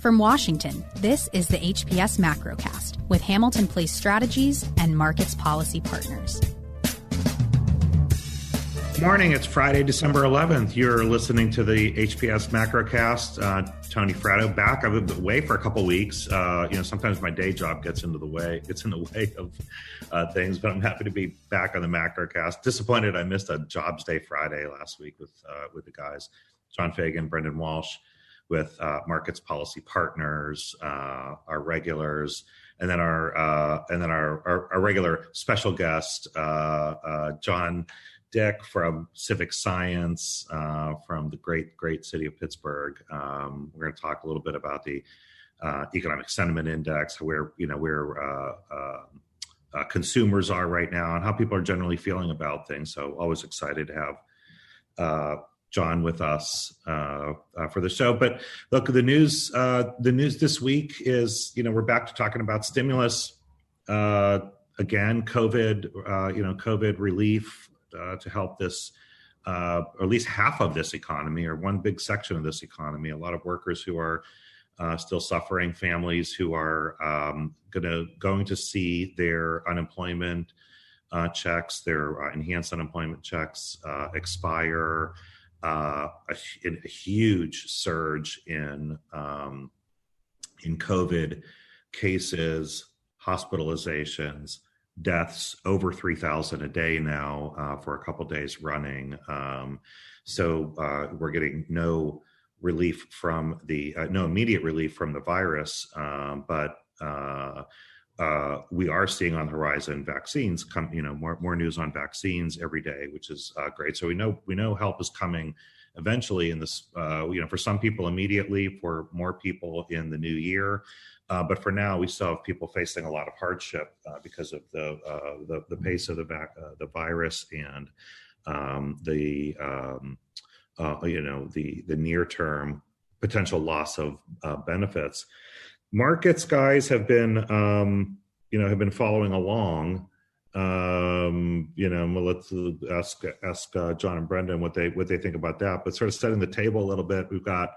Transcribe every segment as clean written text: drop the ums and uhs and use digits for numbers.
From Washington, this is the HPS Macrocast with Hamilton Place Strategies and Markets Policy Partners. Good morning. It's Friday, December 11th. You're listening to the HPS Macrocast. Tony Fratto back. I've been away for a couple weeks. Sometimes my day job gets in the way of things, but I'm happy to be back on the Macrocast. Disappointed I missed a Jobs Day Friday last week with the guys, John Fagan, Brendan Walsh, with Markets Policy Partners, our regulars, and then our regular special guest, John Dick from Civic Science, from the great city of Pittsburgh. We're going to talk a little bit about the economic sentiment index, where consumers are right now, and how people are generally feeling about things. So always excited to have John with us for the show. But look, the news this week is, we're back to talking about stimulus again, COVID relief to help this, or at least half of this economy, or one big section of this economy. A lot of workers who are still suffering, families who are going to see their unemployment checks, their enhanced unemployment checks expire. A huge surge in COVID cases, hospitalizations, deaths, over 3,000 a day now for a couple days running. So we're getting no relief from no immediate relief from the virus, but we are seeing on the horizon vaccines come, more news on vaccines every day, which is great. So we know help is coming eventually in this, for some people immediately, for more people in the new year. But for now, we still have people facing a lot of hardship because of the pace of the virus and the near term potential loss of benefits. Markets guys have been following along. Let's ask John and Brendan what they think about that. But sort of setting the table a little bit, we've got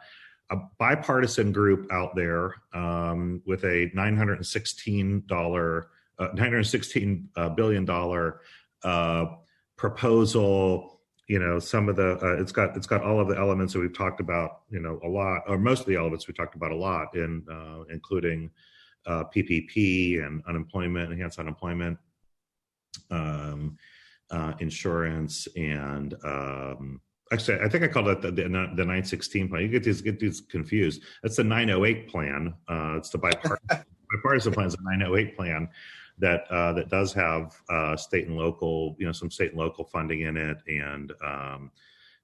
a bipartisan group out there with a $916 billion proposal. Some of the it's got all of the elements that we've talked about, a lot, or most of the elements we talked about a lot, including PPP and unemployment, enhanced unemployment, insurance, and actually, I think I called it the 916 plan. You get these confused. That's the 908 plan. It's the bipartisan plan. Is the 908 plan that does have state and local, some state and local funding in it, and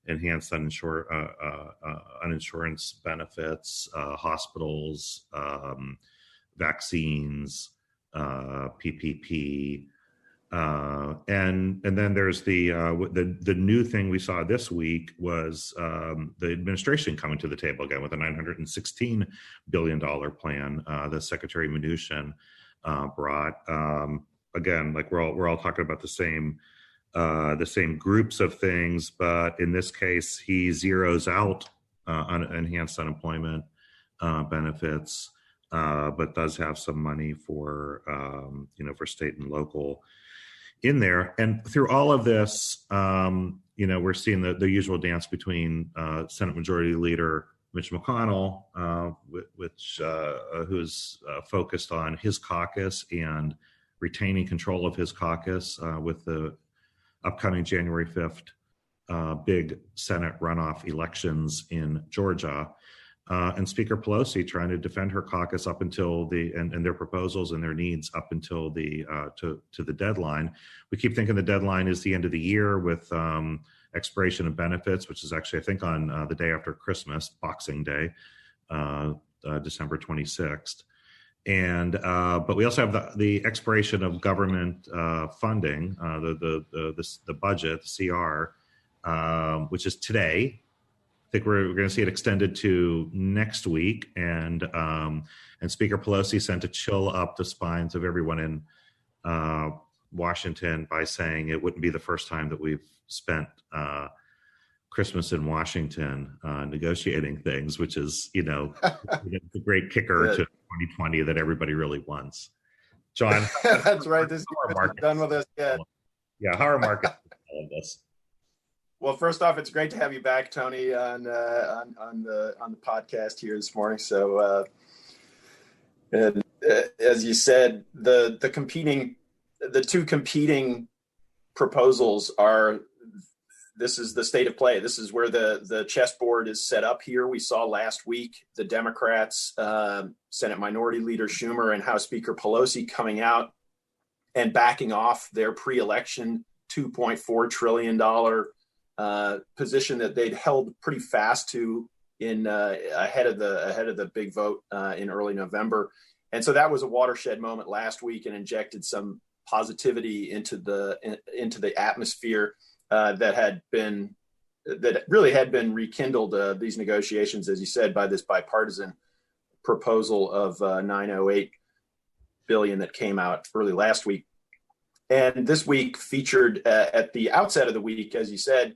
enhanced uninsurance benefits, hospitals, vaccines, PPP. And then there's the new thing we saw this week was the administration coming to the table again with a $916 billion plan. The Secretary Mnuchin brought. Again, like we're all talking about the same groups of things, but in this case, he zeroes out on enhanced unemployment benefits, but does have some money for for state and local in there. And through all of this, we're seeing the usual dance between Senate Majority Leader Mitch McConnell, who's focused on his caucus and retaining control of his caucus with the upcoming January 5th big Senate runoff elections in Georgia. And Speaker Pelosi trying to defend her caucus up until and their proposals and their needs up until to the deadline. We keep thinking the deadline is the end of the year with expiration of benefits, which is actually, I think, on the day after Christmas, Boxing Day, December 26th. And but we also have the expiration of government funding, the budget, the CR, which is today. I think we're going to see it extended to next week, and Speaker Pelosi sent a chill up the spines of everyone in Washington by saying it wouldn't be the first time that we've spent Christmas in Washington negotiating things, which is, the great kicker to 2020 that everybody really wants. John, that's right. This is done with us yet. Yeah, how are markets all of this? Well, first off, it's great to have you back, Tony, on the podcast here this morning. So, as you said, the two competing proposals are. This is the state of play. This is where the chessboard is set up here. We saw last week the Democrats, Senate Minority Leader Schumer and House Speaker Pelosi coming out and backing off their pre-election $2.4 trillion position that they'd held pretty fast to in ahead of the big vote in early November. And so that was a watershed moment last week and injected some positivity into the atmosphere that really had been rekindled these negotiations, as you said, by this bipartisan proposal of $908 billion that came out early last week. And this week featured at the outset of the week, as you said,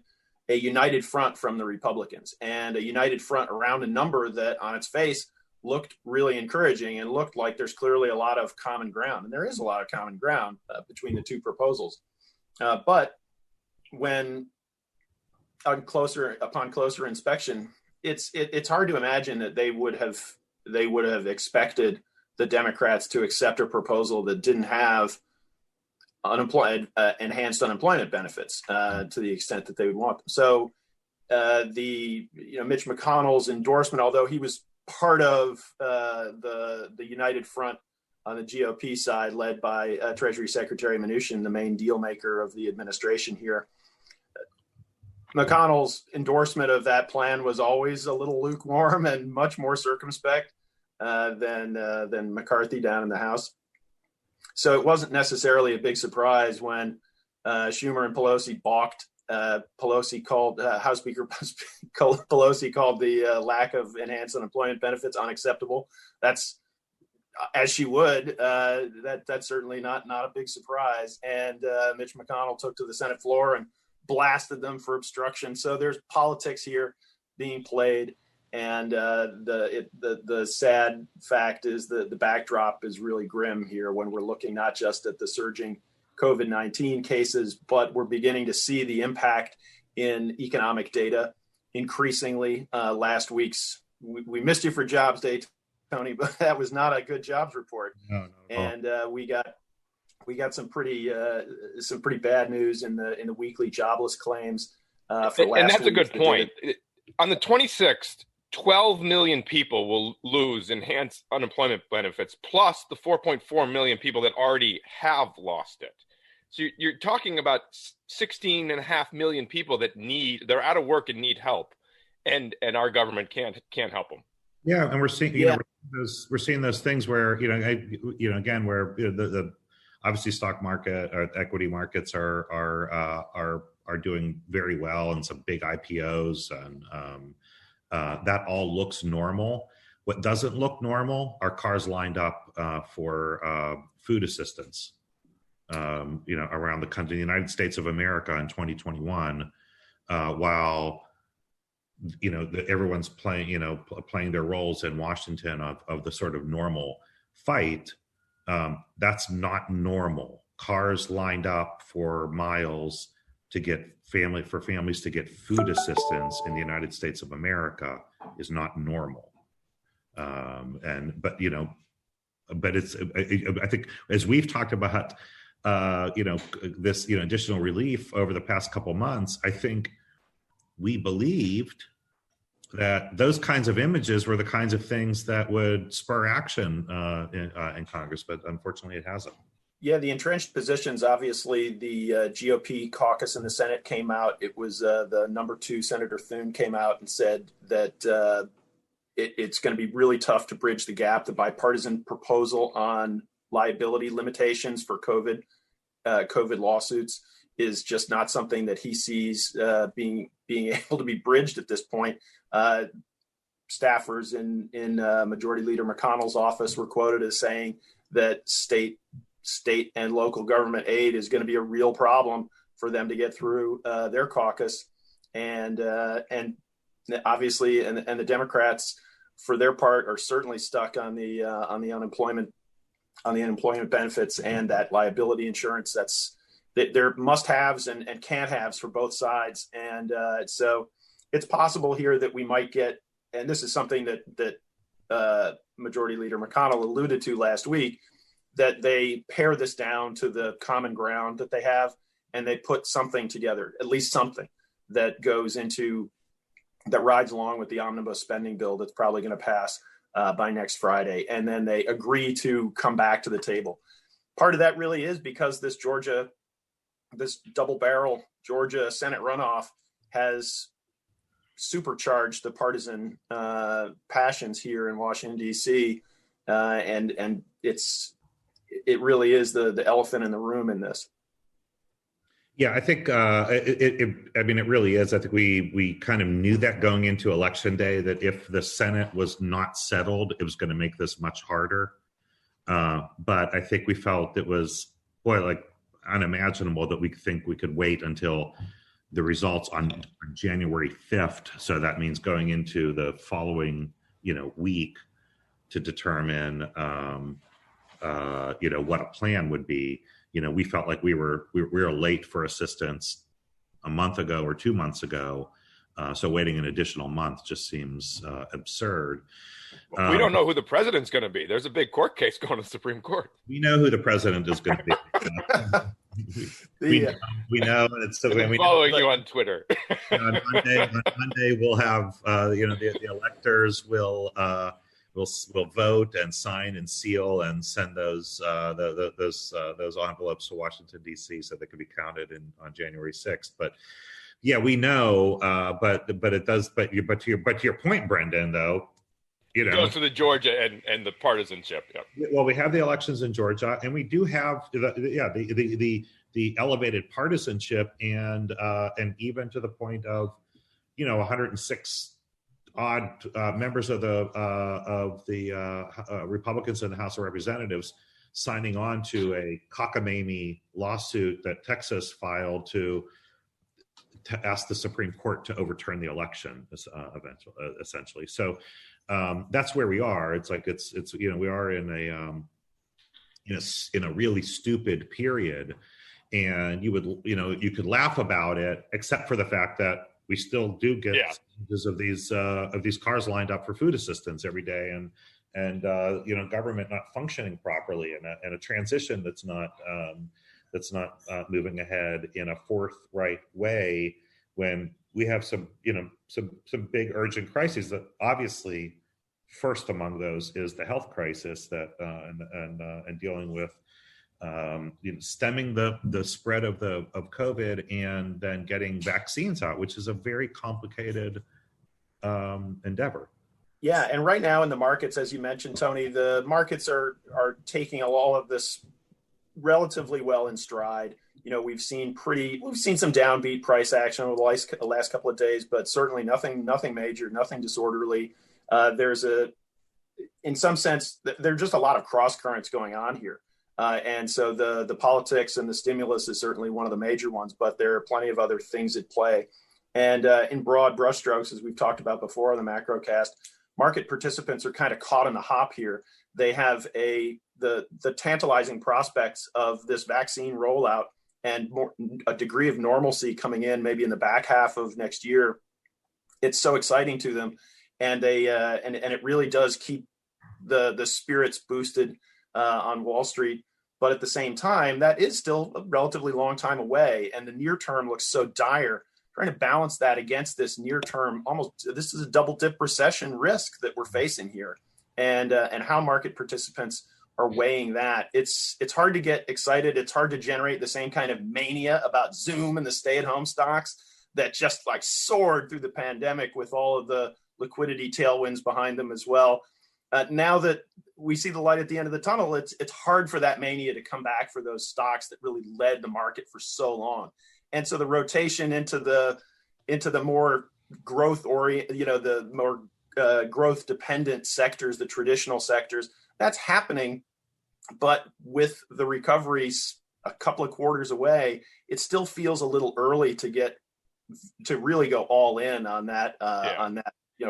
a united front from the Republicans and a united front around a number that on its face looked really encouraging and looked like there's clearly a lot of common ground. And there is a lot of common ground between the two proposals. But when upon closer inspection, it's hard to imagine that they would have expected the Democrats to accept a proposal that didn't have enhanced unemployment benefits to the extent that they would want them. So Mitch McConnell's endorsement, although he was part of the united front on the GOP side, led by Treasury Secretary Mnuchin, the main deal maker of the administration here. McConnell's endorsement of that plan was always a little lukewarm and much more circumspect than McCarthy down in the House. So it wasn't necessarily a big surprise when Schumer and Pelosi balked. Pelosi called House Speaker Pelosi called the lack of enhanced unemployment benefits unacceptable. That's as she would. That's certainly not a big surprise. And Mitch McConnell took to the Senate floor and blasted them for obstruction. So there's politics here being played. And the sad fact is that the backdrop is really grim here when we're looking not just at the surging COVID-19 cases, but we're beginning to see the impact in economic data increasingly. Last week's, we missed you for Jobs Day, Tony, but that was not a good jobs report. No. And we got some pretty bad news in the weekly jobless claims for last week. And that's a good point. On the 26th, 12 million people will lose enhanced unemployment benefits, plus the 4.4 million people that already have lost it. So you're talking about 16.5 million people that they're out of work and need help, and our government can't help them. Yeah, and we're seeing we're seeing those things where again where the obviously stock market or equity markets are doing very well, and some big IPOs, and that all looks normal. What doesn't look normal are cars lined up for food assistance. Around the country, the United States of America in 2021, while everyone's playing their roles in Washington of the sort of normal fight. That's not normal. Cars lined up for miles to get families to get food assistance in the United States of America is not normal. But it's, I think, as we've talked about, this, additional relief over the past couple months, I think we believed that those kinds of images were the kinds of things that would spur action in Congress, but unfortunately it hasn't. Yeah, the entrenched positions, obviously, the GOP caucus in the Senate came out. It was the number 2, Senator Thune, came out and said that it's going to be really tough to bridge the gap. The bipartisan proposal on liability limitations for COVID lawsuits is just not something that he sees being able to be bridged at this point. Staffers in Majority Leader McConnell's office were quoted as saying that state and local government aid is going to be a real problem for them to get through their caucus. and obviously, and the Democrats, for their part, are certainly stuck on the unemployment benefits and that liability insurance. They're must-haves and can't-haves for both sides, and so it's possible here that we might get, and this is something that Majority Leader McConnell alluded to last week, that they pare this down to the common ground that they have, and they put something together, at least something that rides along with the omnibus spending bill that's probably going to pass by next Friday, and then they agree to come back to the table. Part of that really is because this double-barrel Georgia Senate runoff has supercharged the partisan passions here in Washington, D.C., and it really is the elephant in the room in this. Yeah, I think it really is. I think we kind of knew that going into Election Day, that if the Senate was not settled, it was going to make this much harder. But I think we felt it was unimaginable that we think we could wait until the results on January 5th. So that means going into the following week to determine what a plan would be. We felt like we were late for assistance a month ago or 2 months ago. So waiting an additional month just seems absurd. We don't know who the president's going to be. There's a big court case going to the Supreme Court. We know who the president is going to be. We know, and it's following you on Twitter. On Monday, we'll have the electors will vote and sign and seal and send those envelopes to Washington, D.C. so they can be counted on January 6th. But yeah, we know. But it does. But to your point, Brendan, though, it goes to the Georgia and the partisanship. Yep. Well, we have the elections in Georgia, and we do have the elevated partisanship, and even to the point of 106 odd members of the Republicans in the House of Representatives signing on to a cockamamie lawsuit that Texas filed to ask the Supreme Court to overturn the election, essentially. So that's where we are. It's like it's we are in a really stupid period, and you could laugh about it, except for the fact that we still do get images of these cars lined up for food assistance every day, and government not functioning properly, and a transition that's not moving ahead in a forthright way, when we have some big urgent crises. That obviously first among those is the health crisis that and dealing with stemming the spread of COVID, and then getting vaccines out, which is a very complicated endeavor. Yeah, and right now in the markets, as you mentioned, Tony, the markets are taking all of this relatively well in stride. We've seen some downbeat price action over the last couple of days, but certainly nothing major, nothing disorderly. In some sense, there are just a lot of cross currents going on here. And so the politics and the stimulus is certainly one of the major ones, but there are plenty of other things at play. And in broad brushstrokes, as we've talked about before on the Macrocast, market participants are kind of caught in the hop here. They have the tantalizing prospects of this vaccine rollout and a degree of normalcy coming in maybe in the back half of next year. It's so exciting to them, and it really does keep the spirits boosted on Wall Street. But at the same time, that is still a relatively long time away, and the near term looks so dire. Trying to balance that against this near term, this is a double dip recession risk that we're facing here, and how market participants are weighing that. It's hard to get excited. It's hard to generate the same kind of mania about Zoom and the stay-at-home stocks that just like soared through the pandemic with all of the liquidity tailwinds behind them as well. Now that we see the light at the end of the tunnel, it's hard for that mania to come back for those stocks that really led the market for so long. And so the rotation into the more growth the more growth dependent sectors, the traditional sectors, that's happening. But with the recoveries a couple of quarters away, it still feels a little early to get to really go all in on that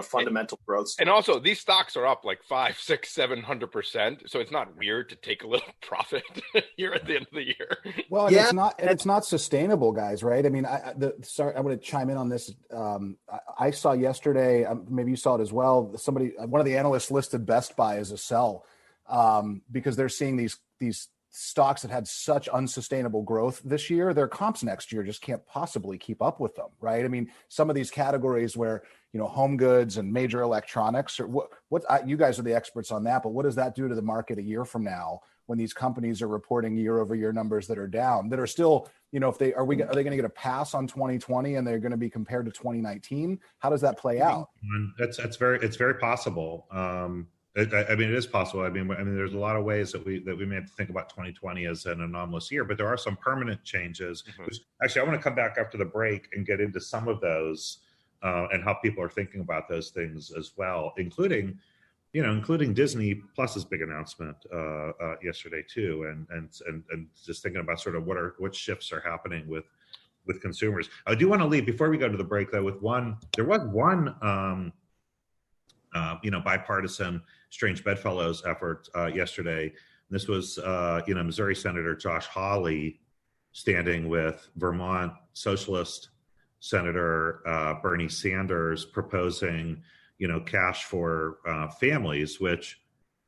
fundamental growth story. And also, these stocks are up like 5, 6, 700%. So it's not weird to take a little profit here at the end of the year. Well, and it's not sustainable, guys, right? I mean, I'm going to chime in on this. I saw yesterday, maybe you saw it as well. One of the analysts listed Best Buy as a sell because they're seeing these stocks that had such unsustainable growth this year. Their comps next year just can't possibly keep up with them, right? I mean, some of these categories where home goods and major electronics, or what you guys are the experts on that, but what does that do to the market a year from now when these companies are reporting year over year numbers that are down, that are still, if they are they going to get a pass on 2020 and they're going to be compared to 2019? How does that play out? It's very possible. It is possible. I mean, there's a lot of ways that we may have to think about 2020 as an anomalous year, but there are some permanent changes. Mm-hmm. Which, actually, I want to come back after the break and get into some of those and how people are thinking about those things as well, including Disney Plus's big announcement yesterday too, and just thinking about sort of what shifts are happening with consumers. I do want to leave before we go to the break though with one. There was one. Bipartisan strange bedfellows effort yesterday. This was, Missouri Senator Josh Hawley standing with Vermont Socialist Senator Bernie Sanders proposing, cash for families, which,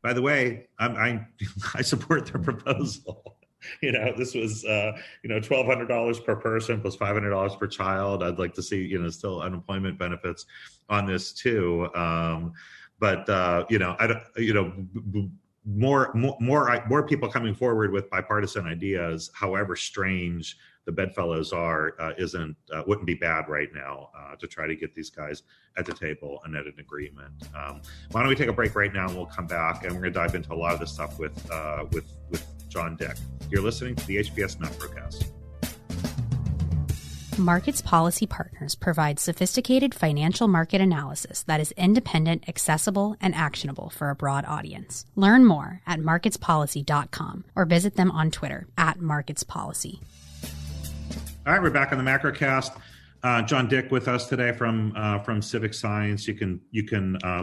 by the way, I support their proposal. This was, $1,200 per person plus $500 per child. I'd like to see, still unemployment benefits on this too. More people coming forward with bipartisan ideas, however strange the bedfellows are, wouldn't be bad right now to try to get these guys at the table and at an agreement. Why don't we take a break right now and we'll come back and we're going to dive into a lot of this stuff with John Dick. You're listening to the HPS Macrocast. Markets Policy Partners provides sophisticated financial market analysis that is independent, accessible, and actionable for a broad audience. Learn more at marketspolicy.com or visit them on Twitter @marketspolicy. All right, we're back on the Macrocast. John Dick with us today from Civic Science. You can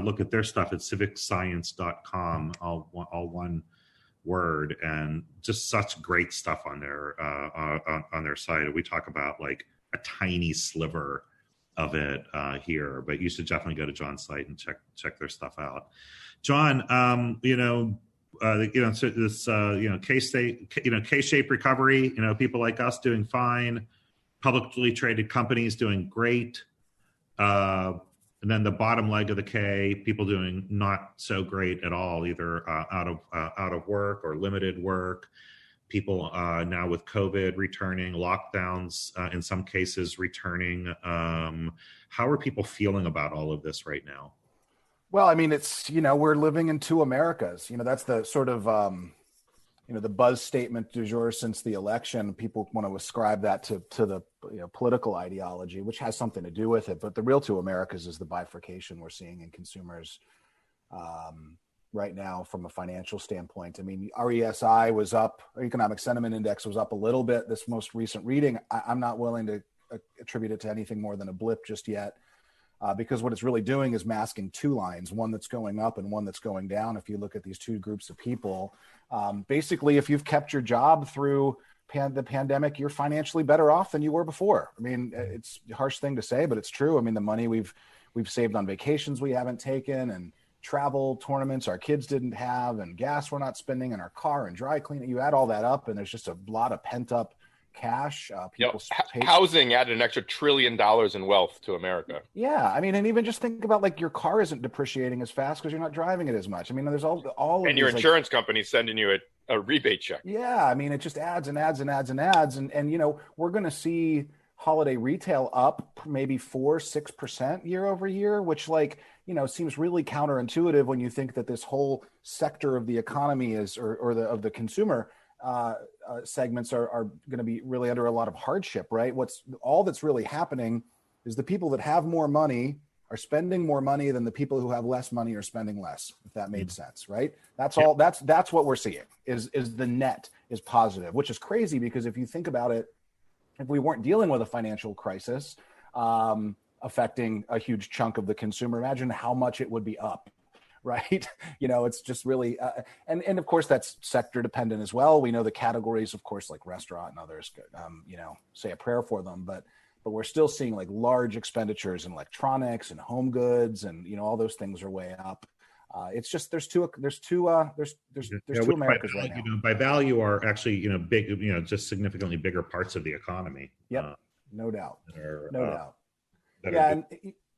look at their stuff at civicscience.com, all one word, and just such great stuff on their site. We talk about like a tiny sliver of it here, but you should definitely go to John's site and check their stuff out. John, K-shaped recovery. People like us doing fine, publicly traded companies doing great, and then the bottom leg of the K, people doing not so great at all, either out of work or limited work. People now with COVID returning, lockdowns in some cases returning. How are people feeling about all of this right now? Well, I mean, it's, we're living in two Americas. That's the sort of, the buzz statement du jour since the election. People want to ascribe that to the political ideology, which has something to do with it. But the real two Americas is the bifurcation we're seeing in consumers right now from a financial standpoint. I mean, RESI was up, Economic Sentiment Index was up a little bit this most recent reading. I'm not willing to attribute it to anything more than a blip just yet. Because what it's really doing is masking two lines, one that's going up and one that's going down. If you look at these two groups of people, basically, if you've kept your job through the pandemic, you're financially better off than you were before. I mean, it's a harsh thing to say, but it's true. I mean, the money we've saved on vacations we haven't taken, and travel tournaments our kids didn't have, and gas we're not spending in our car, and dry cleaning. You add all that up, and there's just a lot of pent up cash. Housing added an extra $1 trillion in wealth to America. Yeah, I mean, and even just think about like your car isn't depreciating as fast because you're not driving it as much. I mean, there's all and your insurance company's sending you a rebate check. Yeah, I mean, it just adds and adds and adds and adds, and we're going to see holiday retail up maybe 4-6% year over year, which seems really counterintuitive when you think that this whole sector of the economy is of the consumer segments are going to be really under a lot of hardship, right? All that's really happening is the people that have more money are spending more money than the people who have less money are spending less, if that made sense, right? That's all. That's what we're seeing is the net is positive, which is crazy because if you think about it, if we weren't dealing with a financial crisis, affecting a huge chunk of the consumer. Imagine how much it would be up, right? It's just really, and of course that's sector dependent as well. We know the categories, of course, like restaurant and others, say a prayer for them, but we're still seeing like large expenditures in electronics and home goods, and all those things are way up. It's just there's two Americas right now. By value are actually big, just significantly bigger parts of the economy. Yep, no doubt. Doubt. Yeah,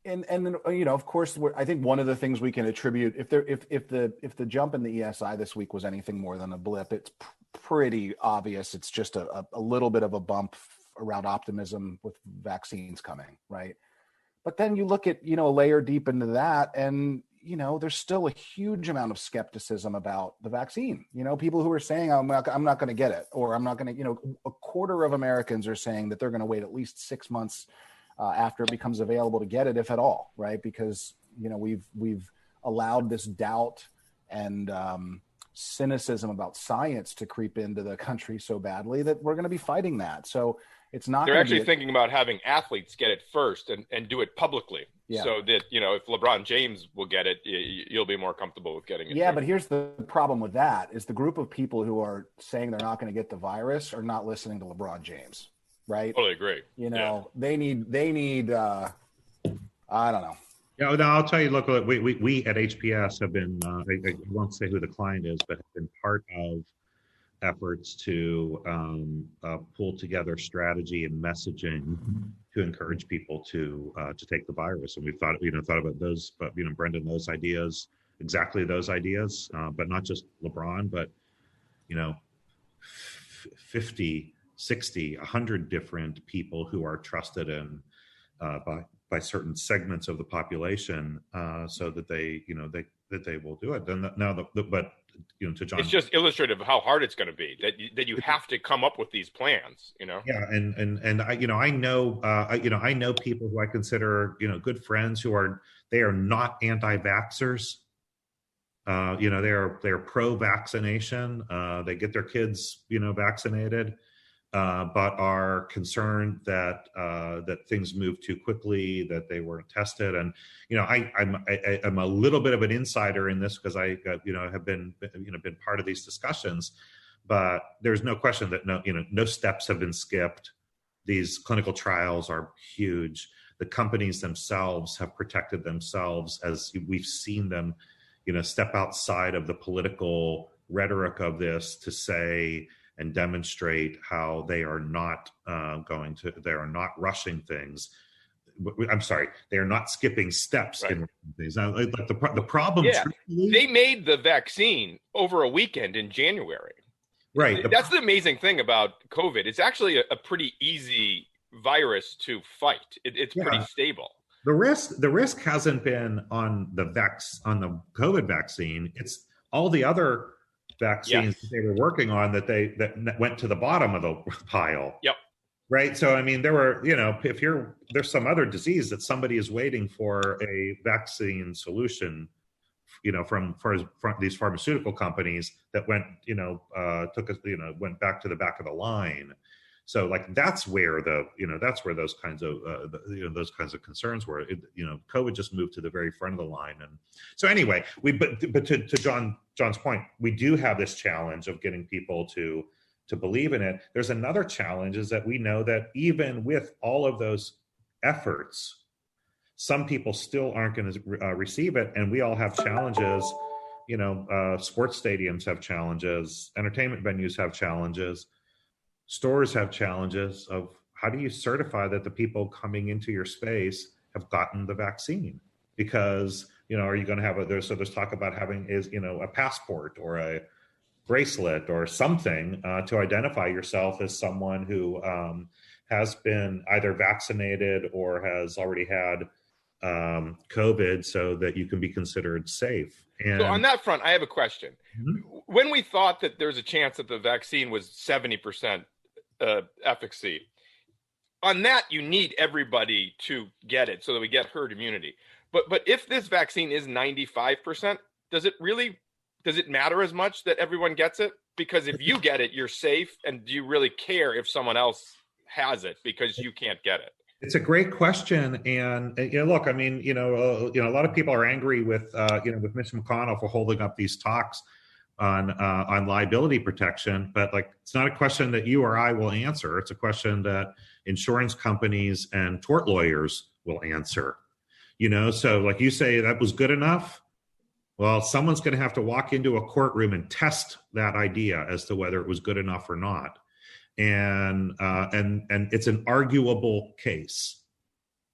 and then of course I think one of the things we can attribute if the jump in the ESI this week was anything more than a blip, it's pretty obvious. It's just a little bit of a bump around optimism with vaccines coming, right? But then you look at a layer deep into that, and there's still a huge amount of skepticism about the vaccine. People who are saying I'm not going to get it, or I'm not going to. A quarter of Americans are saying that they're going to wait at least 6 months after it becomes available to get it, if at all, right? Because we've allowed this doubt and cynicism about science to creep into the country so badly that we're going to be fighting that. So it's not. They're actually thinking about having athletes get it first and do it publicly, so that if LeBron James will get it, you'll be more comfortable with getting it. Yeah, first. but here's the problem with that: is the group of people who are saying they're not going to get the virus are not listening to LeBron James. Right. Totally agree. They need, I don't know. Yeah, no, I'll tell you, look, we at HPS have been, I won't say who the client is, but have been part of efforts to pull together strategy and messaging to encourage people to take the virus. And we've thought about those, but, Brendan, those ideas, exactly those ideas, but not just LeBron, but, 50, 60, 100 different people who are trusted in by certain segments of the population, so that they will do it. And now, but to John, it's just illustrative of how hard it's going to be. That you have to come up with these plans. Yeah, and I know people who I consider good friends who are not anti-vaxxers. They are pro-vaccination. They get their kids vaccinated. But are concerned that things move too quickly, that they weren't tested, and I'm a little bit of an insider in this because I have been part of these discussions. But there's no question that no steps have been skipped. These clinical trials are huge. The companies themselves have protected themselves as we've seen them, step outside of the political rhetoric of this to say and demonstrate how they are not rushing things. I'm sorry, they are not skipping steps in things. Now, the problem. They made the vaccine over a weekend in January. Right. That's the amazing thing about COVID. It's actually a pretty easy virus to fight. It's pretty stable. The risk hasn't been on the COVID vaccine. It's all the other vaccines that they were working on that went to the bottom of the pile. Yep. Right. So, there were, there's some other disease that somebody is waiting for a vaccine solution, from these pharmaceutical companies that went, went back to the back of the line. So that's where those kinds of concerns were. COVID just moved to the very front of the line. And so anyway, but to John's point, we do have this challenge of getting people to believe in it. There's another challenge, is that we know that even with all of those efforts, some people still aren't going to receive it, and we all have challenges. Sports stadiums have challenges, entertainment venues have challenges. Stores have challenges of how do you certify that the people coming into your space have gotten the vaccine? Because, are you going to have there's talk about having a passport or a bracelet or something to identify yourself as someone who has been either vaccinated or has already had COVID, so that you can be considered safe. And so on that front, I have a question. Mm-hmm. When we thought that there's a chance that the vaccine was 70% efficacy, on that you need everybody to get it so that we get herd immunity. But if this vaccine is 95%, does it matter as much that everyone gets it? Because if you get it, you're safe, and do you really care if someone else has it because you can't get it? It's a great question, and look, I mean, a lot of people are angry with with Mitch McConnell for holding up these talks on liability protection, but like it's not a question that you or I will answer. It's a question that insurance companies and tort lawyers will answer. So like you say, that was good enough. Well, someone's going to have to walk into a courtroom and test that idea as to whether it was good enough or not. And it's an arguable case,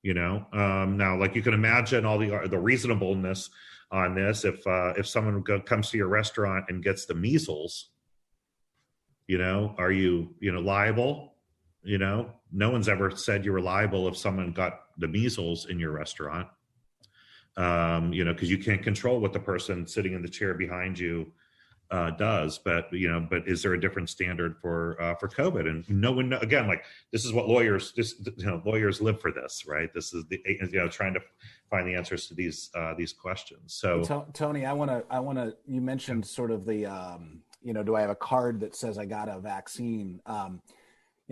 now, like you can imagine all the reasonableness on this. If someone comes to your restaurant and gets the measles, are you, liable? No one's ever said you were liable if someone got the measles in your restaurant, because you can't control what the person sitting in the chair behind you does, but is there a different standard for COVID? And no one, again, like this is what lawyers live for this, right? This is trying to find the answers to these questions. So Tony, I want to, you mentioned sort of the, do I have a card that says I got a vaccine?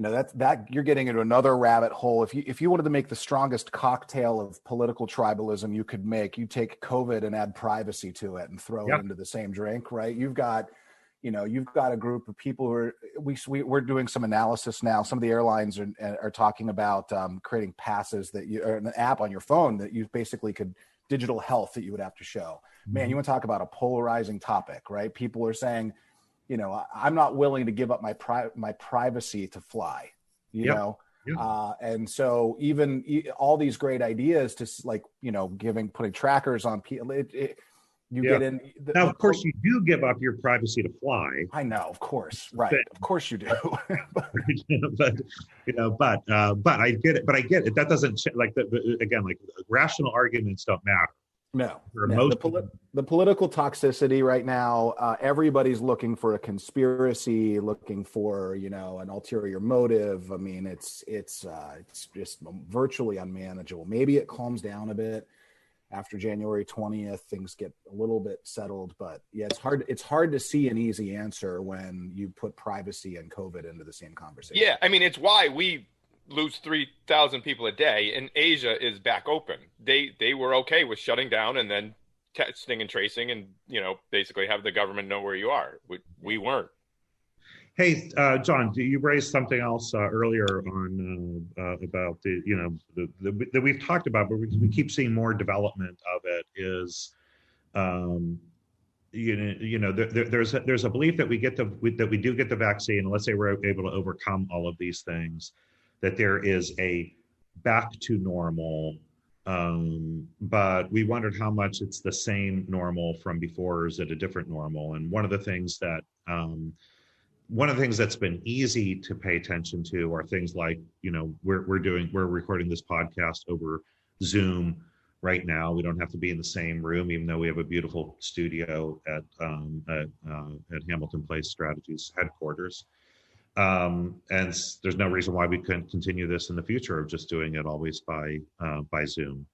That you're getting into another rabbit hole. If you wanted to make the strongest cocktail of political tribalism you could make, you take COVID and add privacy to it and throw it into the same drink, right? You've got a group of people who are, we're doing some analysis now. Some of the airlines are talking about creating passes or an app on your phone that you basically could, digital health that you would have to show. Man, you want to talk about a polarizing topic, right? People are saying, I'm not willing to give up my privacy to fly, and so even all these great ideas to putting trackers on people, get in. Now, of course, you do give up your privacy to fly. I know, of course, right? Of course you do. but I get it. But I get it. That doesn't again, rational arguments don't matter. No. The political toxicity right now, everybody's looking for a conspiracy, looking for, an ulterior motive. I mean, it's just virtually unmanageable. Maybe it calms down a bit after January 20th, things get a little bit settled, but yeah, it's hard to see an easy answer when you put privacy and COVID into the same conversation. Yeah. I mean, it's why we lose 3,000 people a day, and Asia is back open. They were okay with shutting down and then testing and tracing, and basically have the government know where you are. We weren't. Hey, John, you raised something else earlier on about that we've talked about, but we keep seeing more development of it. Is there's a belief that we do get the vaccine, and let's say we're able to overcome all of these things, that there is a back to normal, but we wondered how much it's the same normal from before, or is it a different normal? And one of the things that's been easy to pay attention to are things like, we're recording this podcast over Zoom right now. We don't have to be in the same room, even though we have a beautiful studio at Hamilton Place Strategies headquarters. And there's no reason why we couldn't continue this in the future of just doing it always by Zoom.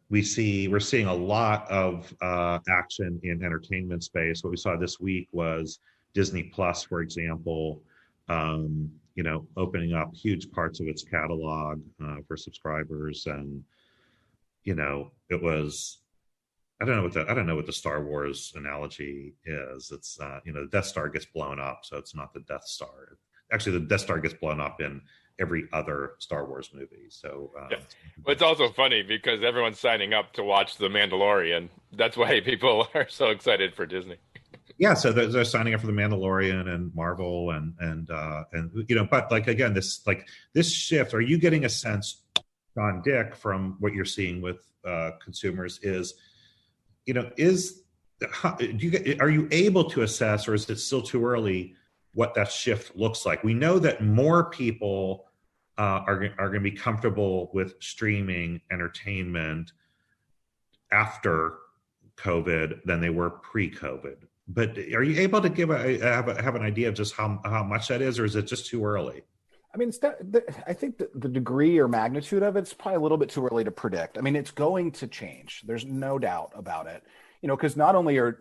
We're seeing a lot of action in entertainment space. What we saw this week was Disney Plus, for example, opening up huge parts of its catalog for subscribers, and it was. I don't know what the Star Wars analogy is. It's the Death Star gets blown up, so it's not the Death Star. Actually, the Death Star gets blown up in every other Star Wars movie. So But it's also funny because everyone's signing up to watch The Mandalorian. That's why people are so excited for Disney. Yeah, so they're signing up for The Mandalorian and Marvel and but again, this shift. Are you getting a sense, John Dick, from what you're seeing with consumers? Are you able to assess, or is it still too early, what that shift looks like? We know that more people are going to be comfortable with streaming entertainment after COVID than they were pre-COVID. But are you able to have an idea of just how much that is, or is it just too early? I mean, I think the degree or magnitude of it's probably a little bit too early to predict. I mean, it's going to change. There's no doubt about it. Because not only are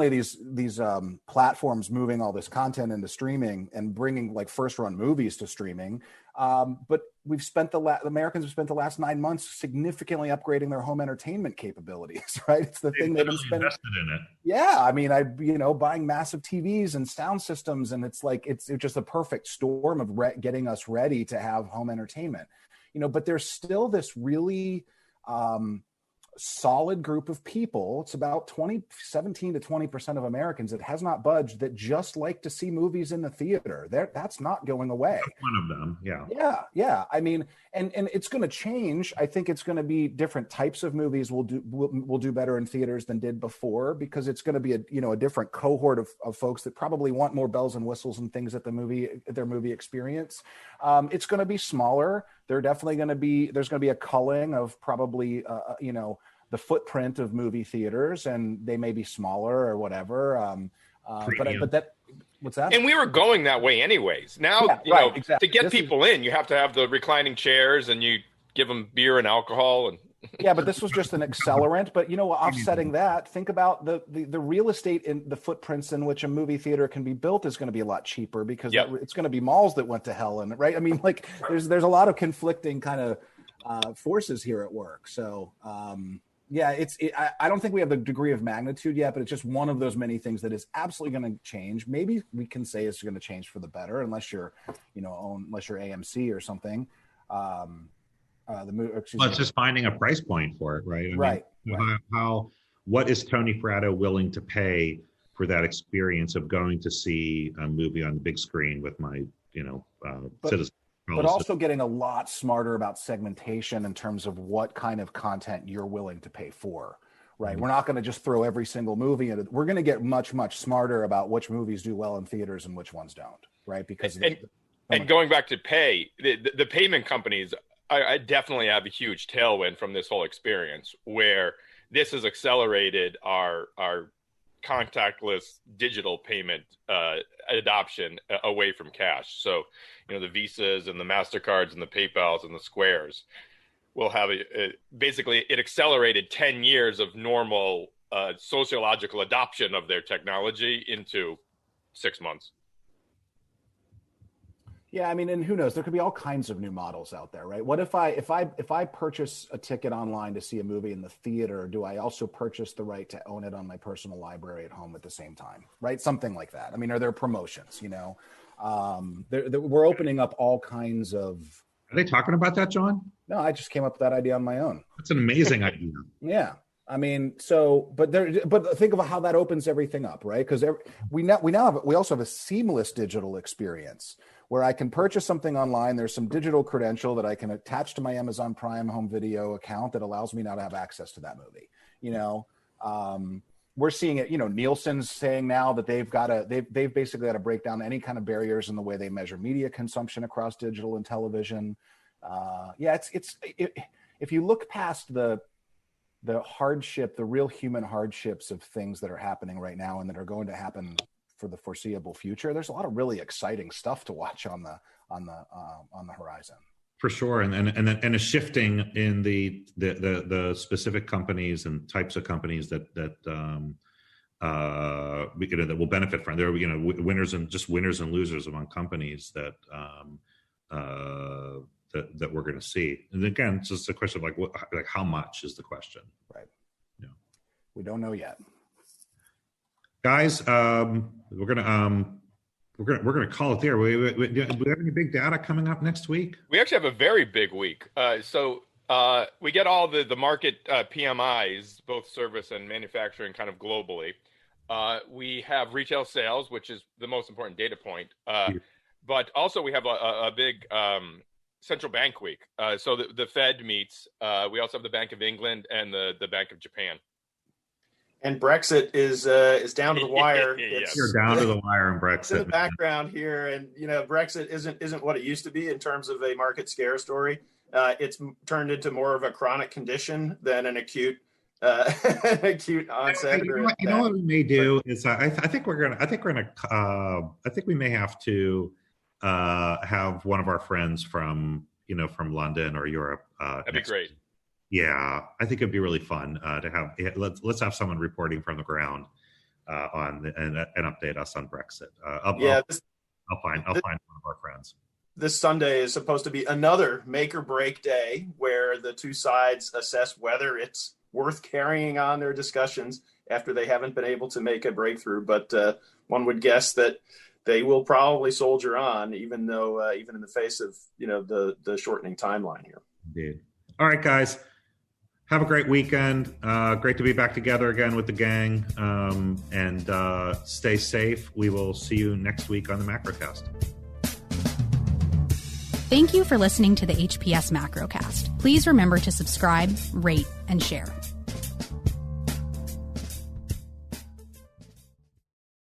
these platforms moving all this content into streaming and bringing like first run movies to streaming, but Americans have spent the last 9 months significantly upgrading their home entertainment capabilities. Right, it's the thing they've been spending. Invested in it. Yeah, I mean, buying massive TVs and sound systems, and it's just a perfect storm of getting us ready to have home entertainment. But there's still this really solid group of people. It's about 17 to 20% of Americans that has not budged, that just like to see movies in the theater. That's not going away. That's one of them. Yeah. I mean, and it's going to change. I think it's going to be different types of movies will do better in theaters than did before, because it's going to be a different cohort of folks that probably want more bells and whistles and things at their movie experience. It's going to be smaller. There's going to be a culling of probably the footprint of movie theaters, and they may be smaller or whatever. But that, what's that? And we were going that way anyways. Now, exactly. To get people in, you have to have the reclining chairs, and you give them beer and alcohol. And yeah, but this was just an accelerant. But offsetting that, think about the real estate in the footprints in which a movie theater can be built is going to be a lot cheaper, because it's going to be malls that went to hell. And right, I mean, like there's a lot of conflicting kind of forces here at work. So. I don't think we have the degree of magnitude yet, but it's just one of those many things that is absolutely going to change. Maybe we can say it's going to change for the better, unless you're AMC or something. It's just finding a price point for it, right? Right. What is Tony Fratto willing to pay for that experience of going to see a movie on the big screen with my, citizens? But also getting a lot smarter about segmentation in terms of what kind of content you're willing to pay for, right? Mm-hmm. We're not going to just throw every single movie in. We're going to get much, much smarter about which movies do well in theaters and which ones don't, right? Because and going back to pay, the payment companies, I definitely have a huge tailwind from this whole experience, where this has accelerated our contactless digital payment adoption away from cash. So, the Visas and the MasterCards and the PayPals and the Squares will have basically it accelerated 10 years of normal sociological adoption of their technology into 6 months. Yeah, I mean, and who knows? There could be all kinds of new models out there, right? What if I purchase a ticket online to see a movie in the theater? Do I also purchase the right to own it on my personal library at home at the same time, right? Something like that. I mean, are there promotions? We're opening up all kinds of. Are they talking about that, John? No, I just came up with that idea on my own. That's an amazing idea. Yeah. I mean, but think about how that opens everything up, right? Because we also have a seamless digital experience where I can purchase something online. There's some digital credential that I can attach to my Amazon Prime home video account that allows me now to have access to that movie. We're seeing it. Nielsen's saying now that they've basically got to break down any kind of barriers in the way they measure media consumption across digital and television. If you look past the hardship, the real human hardships of things that are happening right now and that are going to happen for the foreseeable future, there's a lot of really exciting stuff to watch on the horizon. For sure, and a shifting in the specific companies and types of companies that will benefit from. There are winners and losers among companies that we're going to see. And again, it's just a question of like how much is the question, right? We don't know yet. Guys, we're gonna call it there. Do we have any big data coming up next week? We actually have a very big week. So we get all the market PMIs, both service and manufacturing, kind of globally. We have retail sales, which is the most important data point. But also we have a big central bank week. So the Fed meets. We also have the Bank of England and the Bank of Japan. And Brexit is down to the wire. You're down to the wire in Brexit. In the background here, and Brexit isn't what it used to be in terms of a market scare story. It's turned into more of a chronic condition than an acute onset. You know what we may do is I think we may have to have one of our friends from London or Europe. That'd be great. Yeah, I think it'd be really fun to have. Let's have someone reporting from the ground and update us on Brexit. I'll find one of our friends. This Sunday is supposed to be another make or break day where the two sides assess whether it's worth carrying on their discussions after they haven't been able to make a breakthrough. But one would guess that they will probably soldier on, even in the face of the shortening timeline here. Indeed. All right, guys. Have a great weekend. Great to be back together again with the gang. And stay safe. We will see you next week on the Macrocast. Thank you for listening to the HPS Macrocast. Please remember to subscribe, rate, and share.